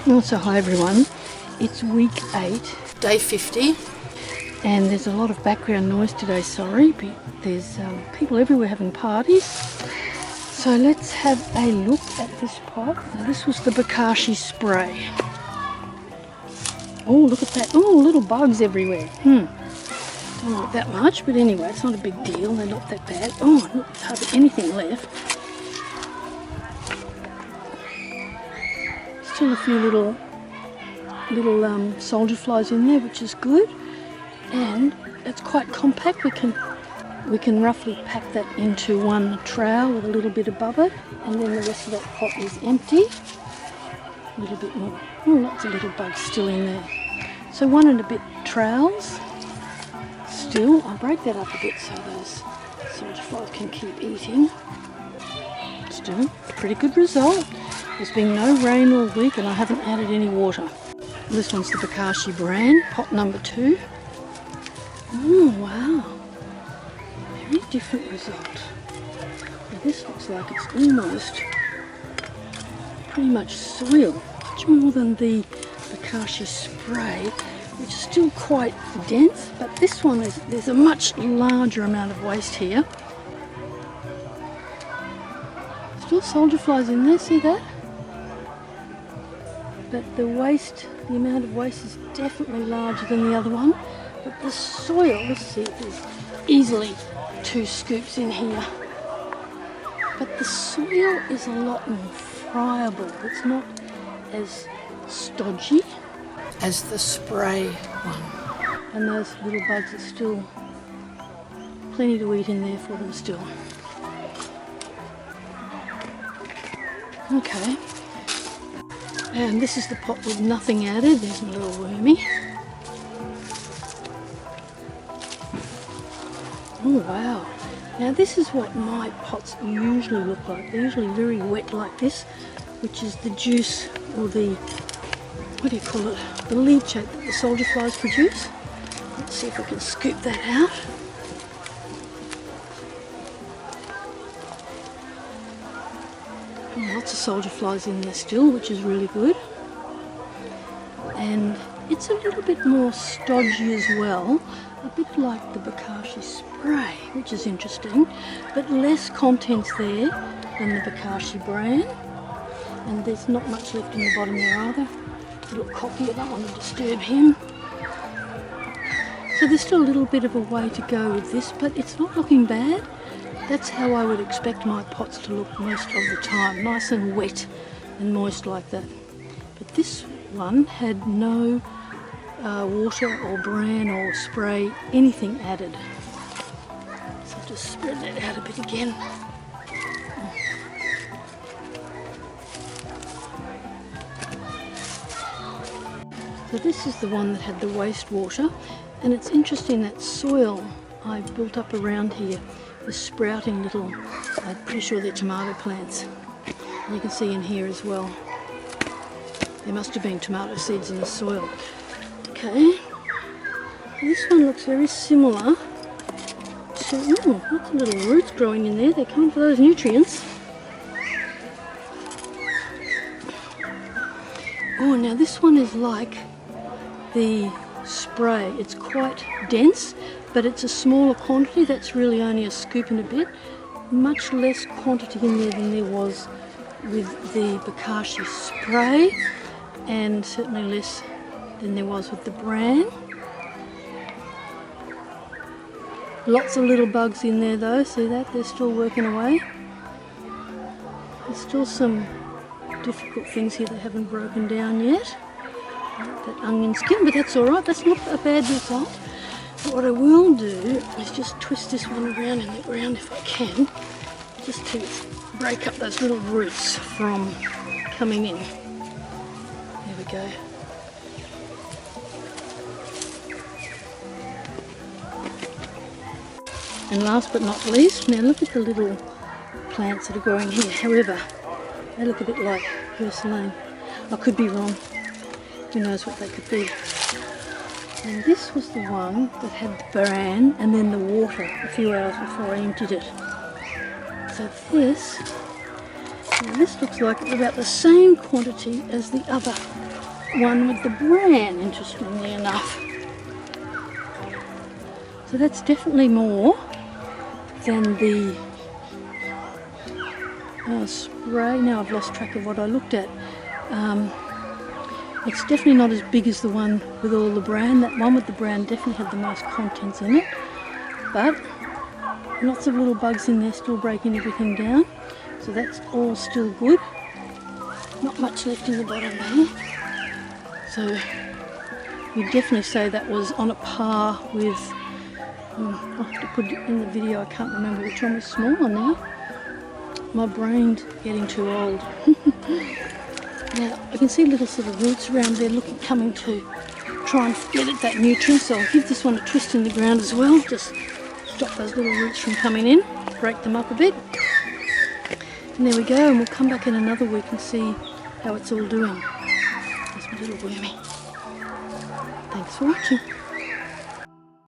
Also, hi everyone, it's week 8, day 50, and there's a lot of background noise today, sorry, but there's people everywhere having parties. So let's have a look at this pot. Now, this was the Bokashi spray. Oh, look at that. Oh, little bugs everywhere. Don't like that much, but anyway, it's not a big deal. They're not that bad. Oh, look, there's hardly anything left. Still a few little soldier flies in there, which is good, and it's quite compact. We can roughly pack that into one trowel with a little bit above it, and then the rest of that pot is empty. A little bit more. Oh, lots of little bugs still in there. So 1 and a bit trowels. Still, I'll break that up a bit so those soldier flies can keep eating. Still, pretty good result. There's been no rain all week and I haven't added any water. This one's the Bokashi Bran, pot number 2. Oh wow, very different result. Now this looks like it's almost pretty much soil, much more than the Bokashi spray, which is still quite dense, but this one there's a much larger amount of waste here. Still soldier flies in there, see that? But the amount of waste is definitely larger than the other one. But the soil, let's see, there's easily 2 scoops in here. But the soil is a lot more friable. It's not as stodgy as the spray one. And those little bugs are still plenty to eat in there for them still. Okay. And this is the pot with nothing added. There's a little wormy. Oh wow. Now this is what my pots usually look like. They're usually very wet like this, which is the juice or the, what do you call it? The leachate that the soldier flies produce. Let's see if we can scoop that out. Lots of soldier flies in there still, which is really good. And it's a little bit more stodgy as well, a bit like the Bokashi spray, which is interesting, but less contents there than the Bokashi Bran. And there's not much left in the bottom there either. A little cocky, I don't want to disturb him. So there's still a little bit of a way to go with this, but it's not looking bad. That's how I would expect my pots to look most of the time, nice and wet and moist like that. But this one had no water or bran or spray, anything added. So I'll just spread that out a bit again. So this is the one that had the wastewater, and it's interesting that soil I built up around here is sprouting little, I'm pretty sure they're tomato plants. And you can see in here as well. There must have been tomato seeds in the soil. Okay, this one looks very similar to, oh, lots of little roots growing in there. They're coming for those nutrients. Oh, now this one is like the spray. It's quite dense, but it's a smaller quantity. That's really only a scoop and a bit. Much less quantity in there than there was with the Bokashi spray, and certainly less than there was with the Bran. Lots of little bugs in there though, see that? They're still working away. There's still some difficult things here that haven't broken down yet. Like that onion skin, but that's alright, that's not a bad result. But what I will do is just twist this one around in the ground if I can, just to break up those little roots from coming in. There we go. And last but not least, now look at the little plants that are growing here. However, they look a bit like purslane. I could be wrong. Who knows what they could be. And this was the one that had the bran and then the water a few hours before I emptied it. So this looks like about the same quantity as the other one with the bran, interestingly enough. So that's definitely more than the spray. Now I've lost track of what I looked at. It's definitely not as big as the one with all the bran. That one with the bran definitely had the most contents in it. But lots of little bugs in there still breaking everything down. So that's all still good. Not much left in the bottom there. So we definitely say that was on a par with, I'll have to put it in the video, I can't remember which one was smaller now. My brain's getting too old. Now I can see little sort of roots around there coming to try and get at that nutrient, so I'll give this one a twist in the ground as well, just stop those little roots from coming in, break them up a bit. And there we go, and we'll come back in another week and see how it's all doing. There's my little wormy. Thanks for watching.